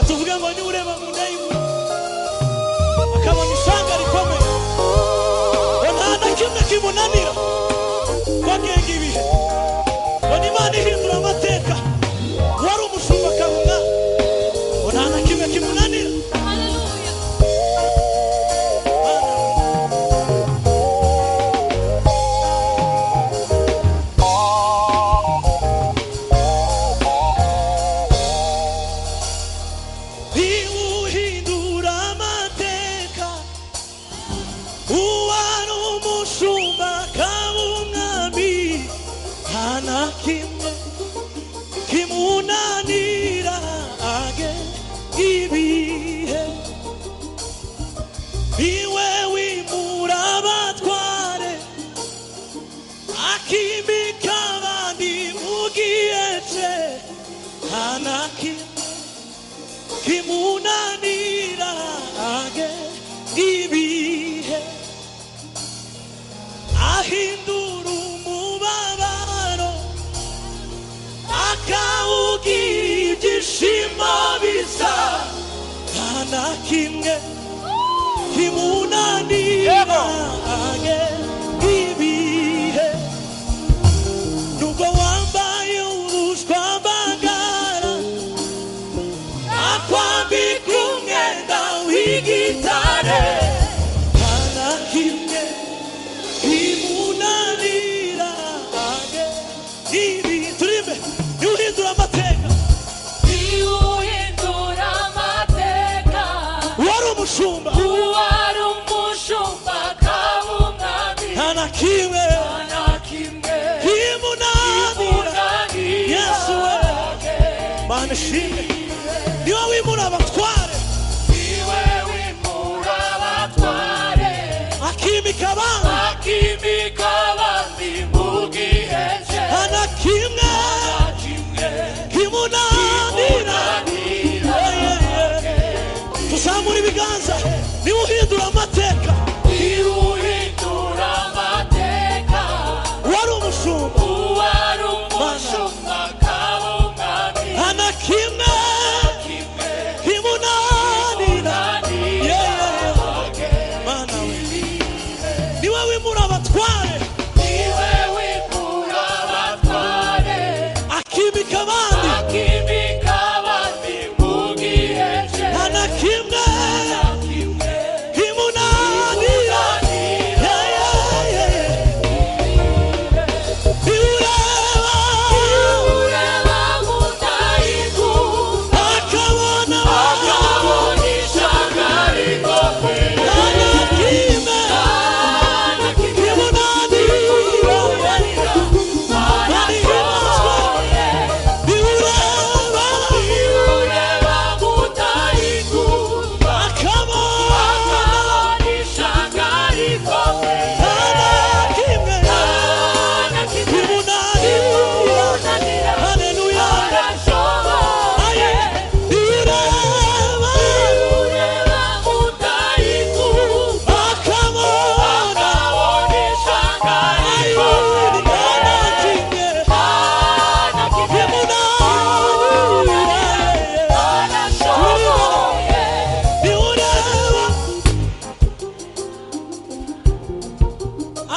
tuvuge ngo ni ureba mu nda y'umuntu akabona ishyanga rikomeye ngo nta na kimwe kimunanira bagenga ibihe ngo n'Imana ihindura amateka wari umushumba akabona ngo nta na kimwe kimunanira. Kimunanira age ibihe ahindura umubabaro akawugira ibyishimo bisa nta na kimwe kimunanira age ibihe nubwo wambaye ubushwambagara akwambika umwenda w'igitare nta na kimwe kimunanira age ibi turime niwe uhindura amateka wari umushumba akaba umwami nta na kimwe kimunanira Yesu we Mana ishimwe niwe wimura abatware akimika abandi mu gihe cye nta na kimwe kimunanira. Tuzamura ibiganza niwe uhindura amateka wari umushumba akaba umwami nta na kimwe kimunanira. Mana we niwe wimura abatware akimika abandi mu gihe cye nta na kimwe kimunanira.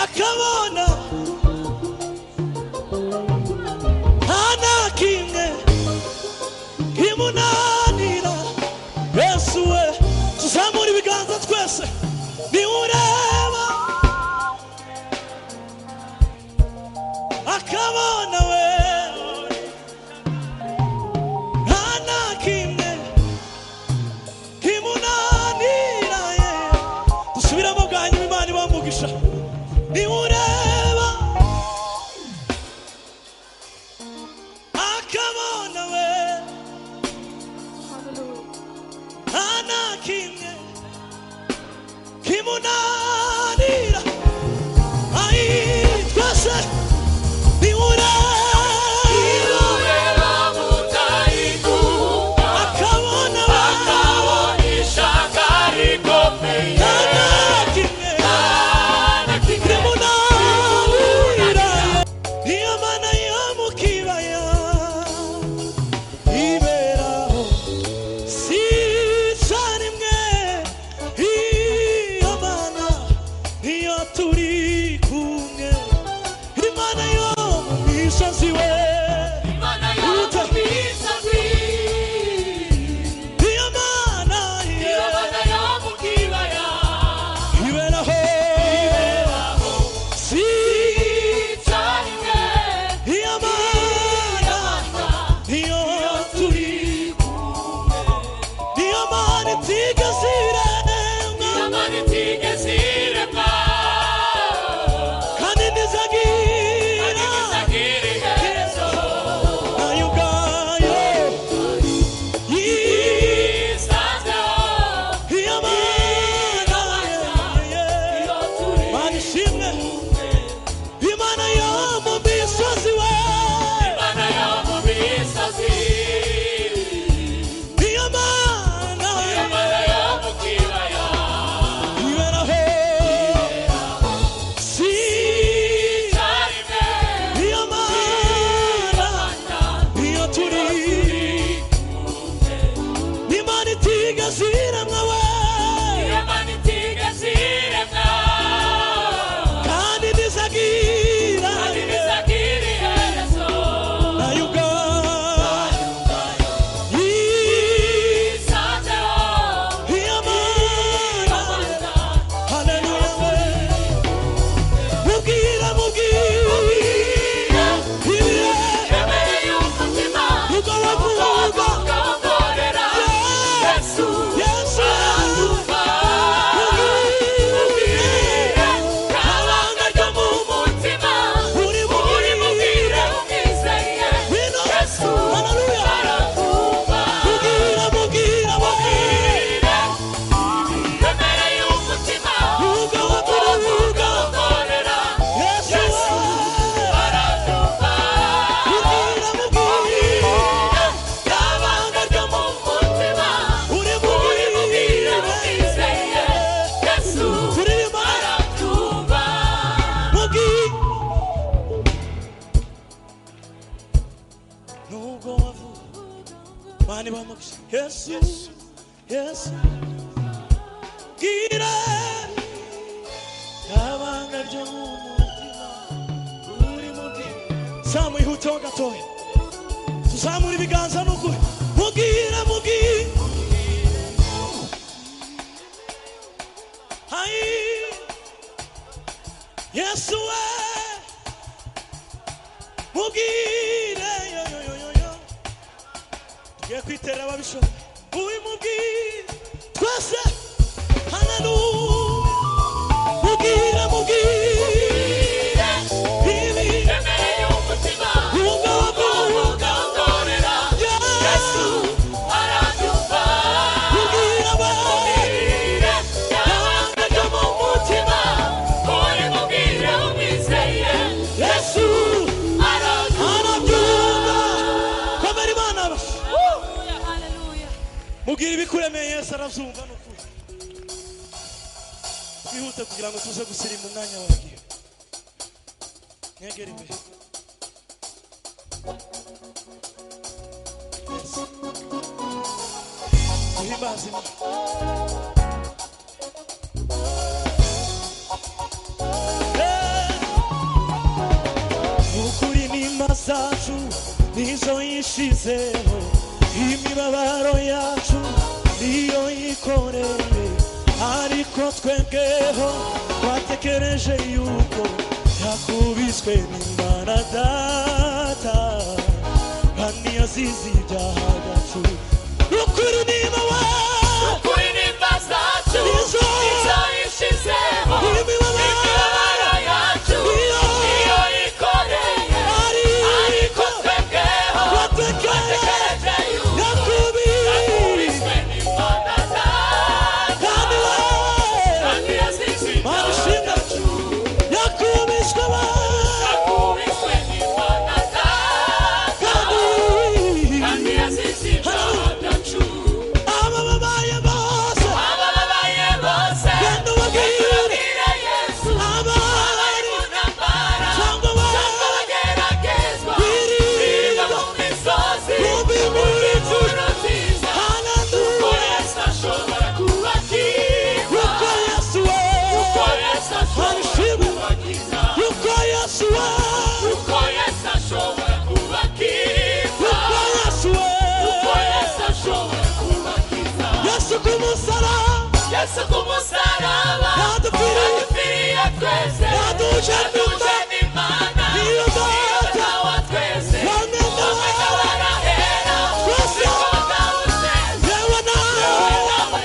Akabona nta na kimwe kimunanira. Yesu we tuzamura ibiganza twese niwe ureba akabona we nta na kimwe kimunanira. Dusubiramo bwa nyuma Imana ibamugisha niwe ureba akabona we nta na kimwe kimunanira. Twese niwe ureba akabona we ishyaka rikomeye nta na kimwe kimunanira. Niyo Mana yo mu kibaya iberaho si Yes, yes. Gira abanga ryo mu mutima uri mugi samu ihutonga toye tuzamura ibiganza n'ukuri mugira mugi hai Yesu we mugire yo yo yo yo yo tugiye kwitera ababisho uri mugire twese hallelujah mugire mugire bibi emeye umutima ugongorera Yesu aradufa mugire mugire yabanga ryo mu mutima uri mugire umwizeye Yesu aradufa komera Imana hallelujah mugire ibikuremeye Yesu aravyumva n'ukuri twihute kugira ngo tuze gusirimu umwanya wagiye mwegere imbere tuhimbaze ukuri n'imana zacu nizo yishizeho imibabaro yacu niyo yikoreye ariko twebweho twatekereje yuko yakubiswe n'Imana Data kandi yazize ibyaha byacu ukuri n'imana zacu nizo yishizeho imibabaro yacu niyo yikoreye ariko twebweho twatekereje yuko yakubiswe n'Imana Data kandi yazize ibyaha byacu yakubiswe n'Imana Data kandi yazize ibyaha byacu abababaye bose genda ubabwire Yesu abari mu ntambara cyangwa bageragezwa birinda mu misozi muri ijuru nziza kuko Yesu ashobora kubakiza kuko Yesu ashobora kubakiza kuko Yesu ashobora kubakiza kuko Yesu ashobora kubakiza Yesu ku musaraba yadupfiriye twese yaduje n'Imana niyo Data wa twese wamena barahera twese yewe nawe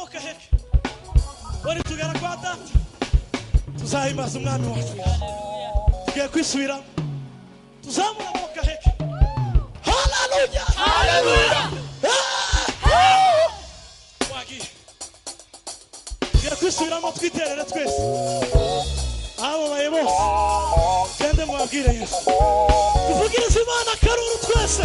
amaboko heke wari tugera kwa data tuzahimbaza umwami wacu tugiye kwisubiramo tuzamura amaboko heke haleluya haleluya wagiye tugiye kwisubiramo twiterere twese abo baye bose gende mubabwire Yesu tuvugirize Imana akaruru twese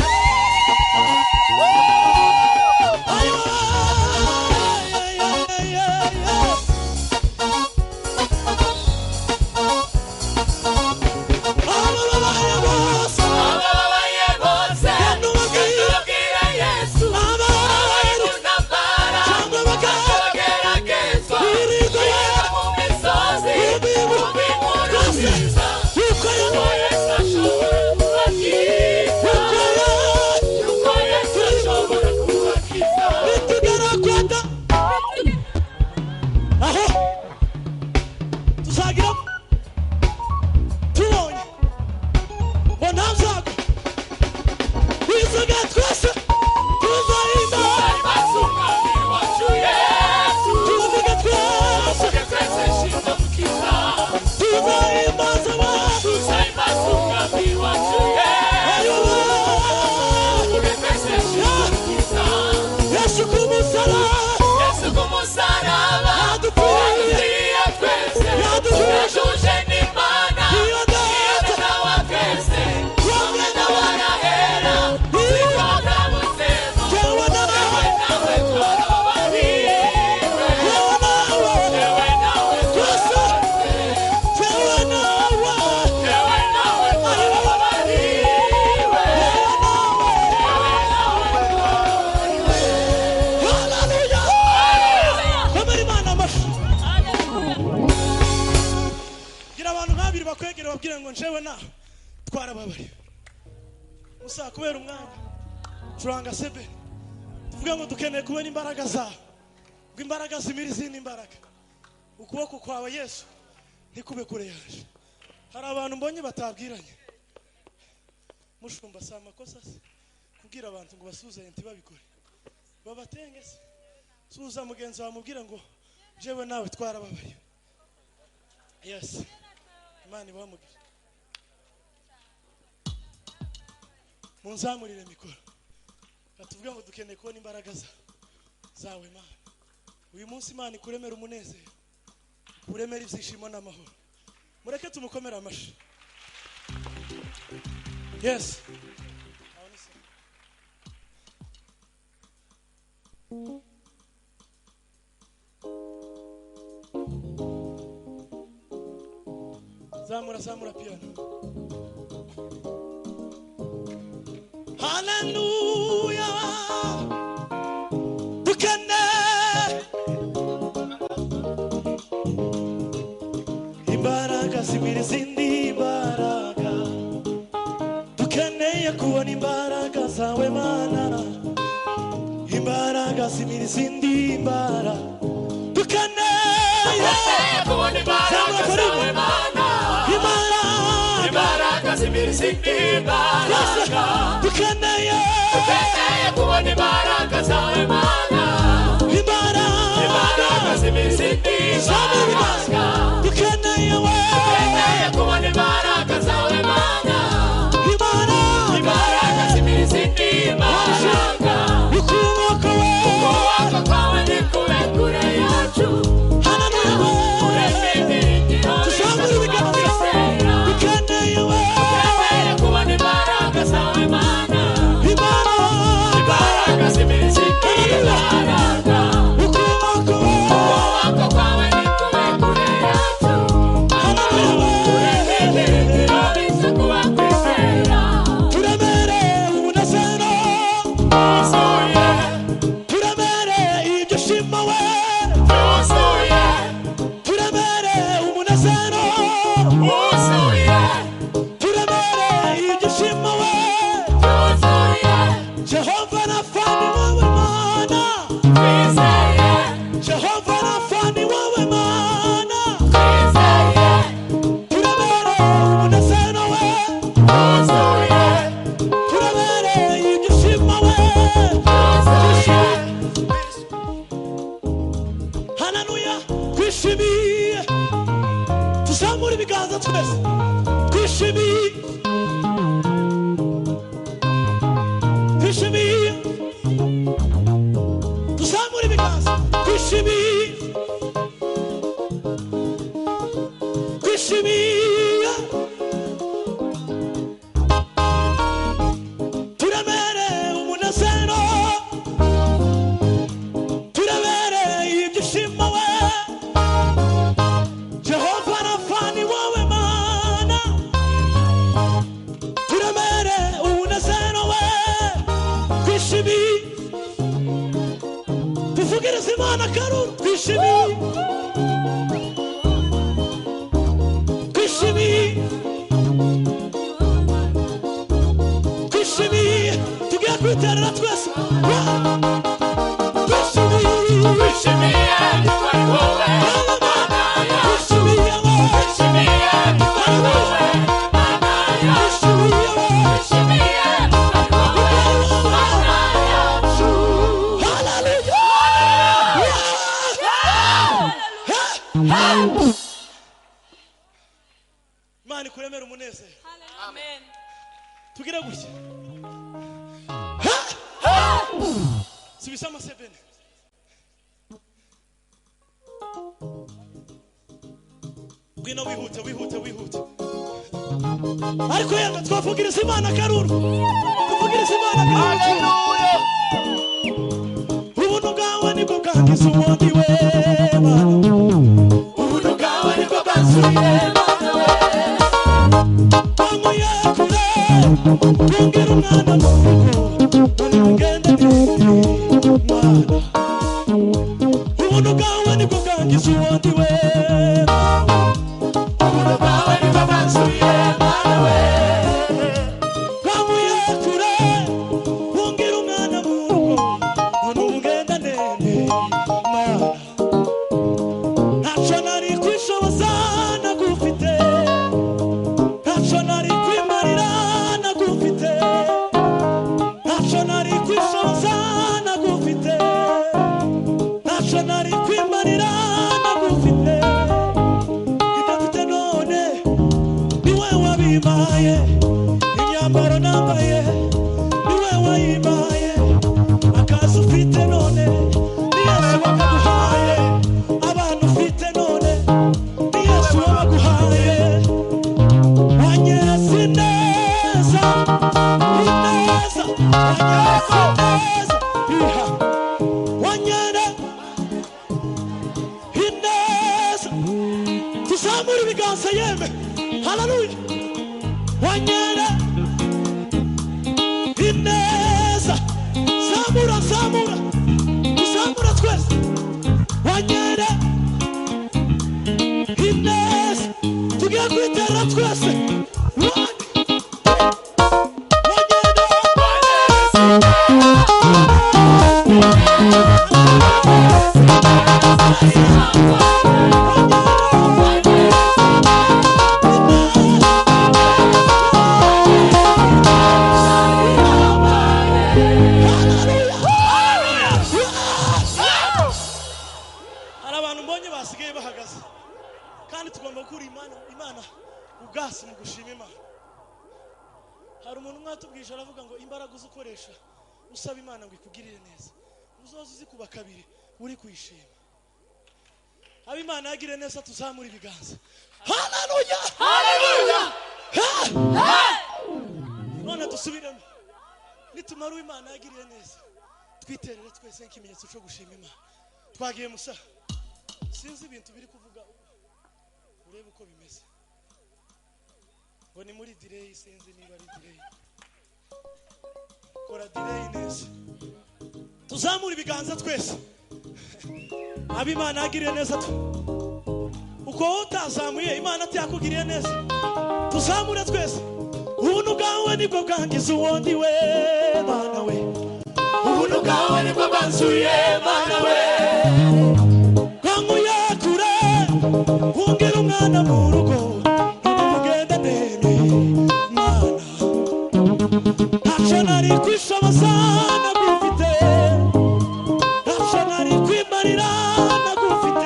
kubera umwami turanga sebe tuvuga ngo dukeneye kubona imbaraga zawe ngo imbaraga zimira izindi imbaraga ukuboko kwawe Yesu ntikube kure yaje hari abantu mbonye batabwiranye mushumba sa makosa se kubwira abantu ngo basuzanye ntibabikore babatenge se suza mugenzi wawe mubwira ngo jewe nawe twarababaye yes Imana ibamugisha munzamurire mikoro batuvuga ngo dukeneye kubona imbaraga zawe Mana uyu munsi Imana ikuremera umunezero kuremera ibyishimo n'amahoro mureke tumukomera amashi yes zamura piano haleluya dukane imbaraga zimira izindi imbaraga dukeneye kubona imbaraga zawe Mana imbaraga zimira izindi imbaraga dukeneye kubona imbaraga zawe Mana imbaraga zimira izindi imbaraga dukeneye kubona imbaraga zawe Mana imbaraga zimira izindi imbaraga dukeneye kubona imbaraga zawe Mana imbaraga zimira izindi imbaraga ukuboko kwawe ni kure kure yacu haleluya twishimiye tuzamura ibiganza twese twishimiye twishimiye tuzamura ibiganza twishimiye twishimiye turemere umunezero turemere ibyishimo we Jehova nafani wowe mana turemere umunezero we twishimiye tuvugirize Imana karuru twishimiye twishimiye tugiye kwiterera twese twishimiye twari wowe mana yacu twishimiye twari wowe mana yacu twishimiye twari wowe mana yacu haleluya Imana ikuremera umunezero Amen. tugire gutya subisama 7 bwino wihute ariko yanga twavugiriza Imana karuru tuvugiriza Imana karuru haleluya ubuntu bwawe nibwo bwangiza ubundi we ubuntu bwawe nibwo bwansuye Mana we Kungera umwana muri ugenda mwana ubuntu bwawe nibwo bwangiza ubundi we ubuntu bwawe nibwo bwansuye Mana we twamuye kure kungera umwana mu rugo muri ugenda ndende mwana ntacyo nari kwishoboza nagufite ntacyo nari kwimarira nagufite ntacyo nari kwishoboza nagufite ntacyo nari kwimarira nagufite ibyo mfite none ni wowe wabimpaye imyambaro nambaye ni wowe wayimpaye akazi ufite none ni Yesu wakaguhaye abantu ufite none ni Yesu wabaguhaye wanyeretse neza ineza wanyeretse neza iha wanyere ineza tuzamura ibiganza yeme haleluya wanyere ineza zamura tuzamura twese wanyere ineza tugiye kwiterera twese hari abantu mbonye basigaye bahagaze kandi tugomba gukura Imana ubwasi mu gushima Imana hari umuntu mwatubwije aravuga ngo imbaraga uzukoresha usaba Imana ngo ikugirire neza uzoze uzikuba kabiri uri kuyishima aba Imana yagire neza tuzamura ibiganza haleluya none dusubiremo nitumara Imana yagiriye neza twiterere twese nk'ikimenyetso cyo gushima Imana twagiye musa sinzi ibintu biri kuvuga urebe uko bimeze ngo ni muri delay sinzi niba ari delay kora delay neza tuzamura ibiganza twese aba Imana yagiriye neza uko utazamuye Imana atiyakugiriye neza tuzamure twese ubuntu bwawe nibwo bwangiza ubundi we Mana we ubuntu bwawe nibwo bwansuye Mana we kanguye kure kungera umwana mu rugo ugenda ndende Mana ntacyo nari kwishoboza nagufite ntacyo nari kwimarira nagufite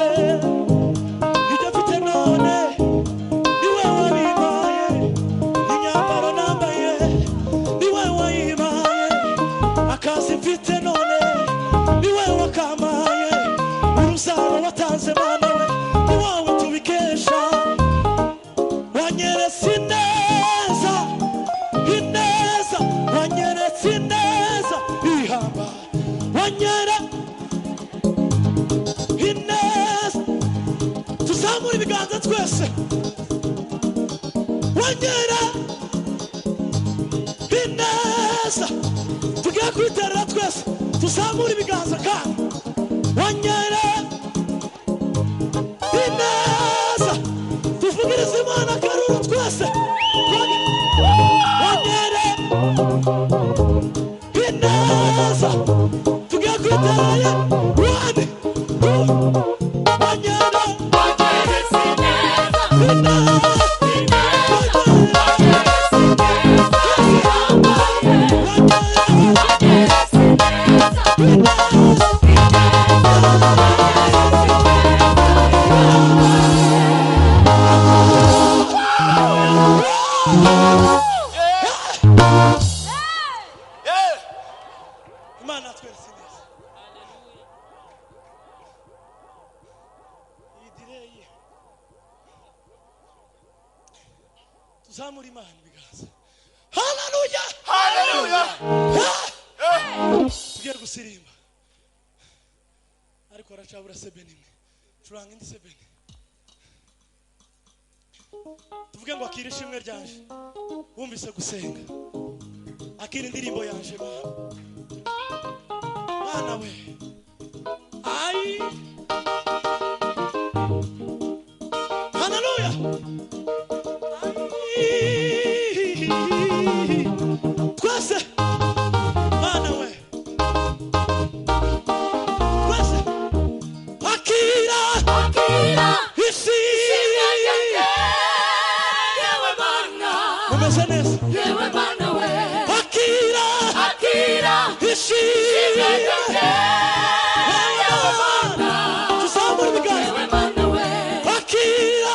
tuzamura ibiganza twese wongera ineza tugiye kwiterera twese tuzamura ibiganza kandi wongera ineza tuvugirize Imana akaruru twese wongera ineza tugiye kwiterera wani wongera Imana atweretse neza. Iyi direyi tuzamura Imana ibiganza. Haleluya! Haleluya! Tugiye gusirimba ariko aracabura sebeni imwe curanga indi sebeni tuvuge ngo akira ishimwe ryanje wumvise gusenga akira indirimbo yanje Mana we ai haleluya twese Mana we twese akira ishimwe yewe Mana umeze neza yewe Mana we akira ishimwe yewe Mana tuzamura ibiganza yewe Mana we akira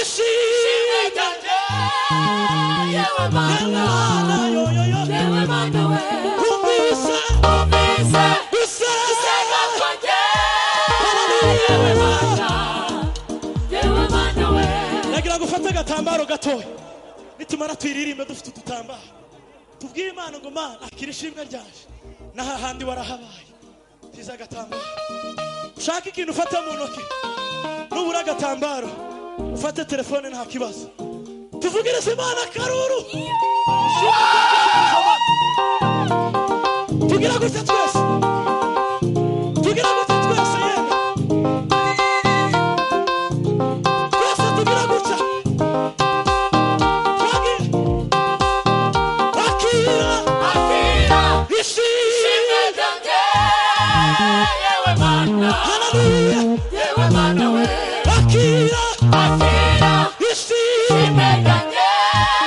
ishimwe yewe Mana yewe Mana we umvise Senga kwanje yewe Mana we nagira ngo ufate agatambaro gatoya nitumara twiririmbe dufite udutambaro tubwiye Imana ngo Mana akira ishimwe ryanje naha handi warahabaye tiza agatambaro ushaka ikintu ufata mu ntoki nubura agatambaro ufate telefone nta kibazo tuvugirize Imana karuru tugira gutya twese yewe twese tugira gutya akira ishimwe yewe Mana haleluya yewe Mana we akira ishimwe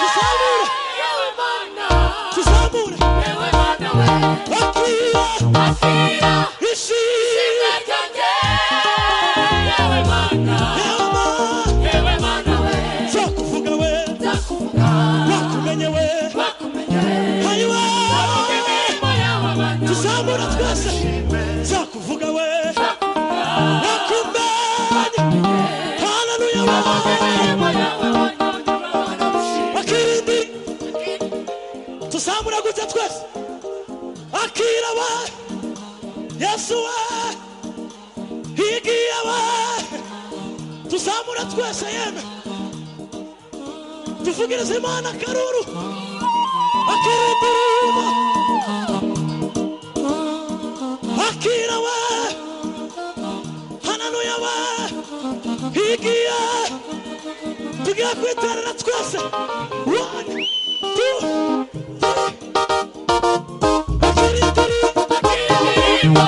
tuzamura yewe Mana tuzamura yewe Mana we akira ishimwe yewe Mana yewe Mana we nzakuvuga we wakumenye we hayiwe tuzamura twese nzakuvuga we wakumenye haleluya akirindi tuzamura gutya twese akira we Yesu we higiye we tuzamura twese yeme tuvugirize Imana karuru akira indirimbo akira we haleluya we higiye tugiye kwiterera twese 1 2 3 akira indirimbo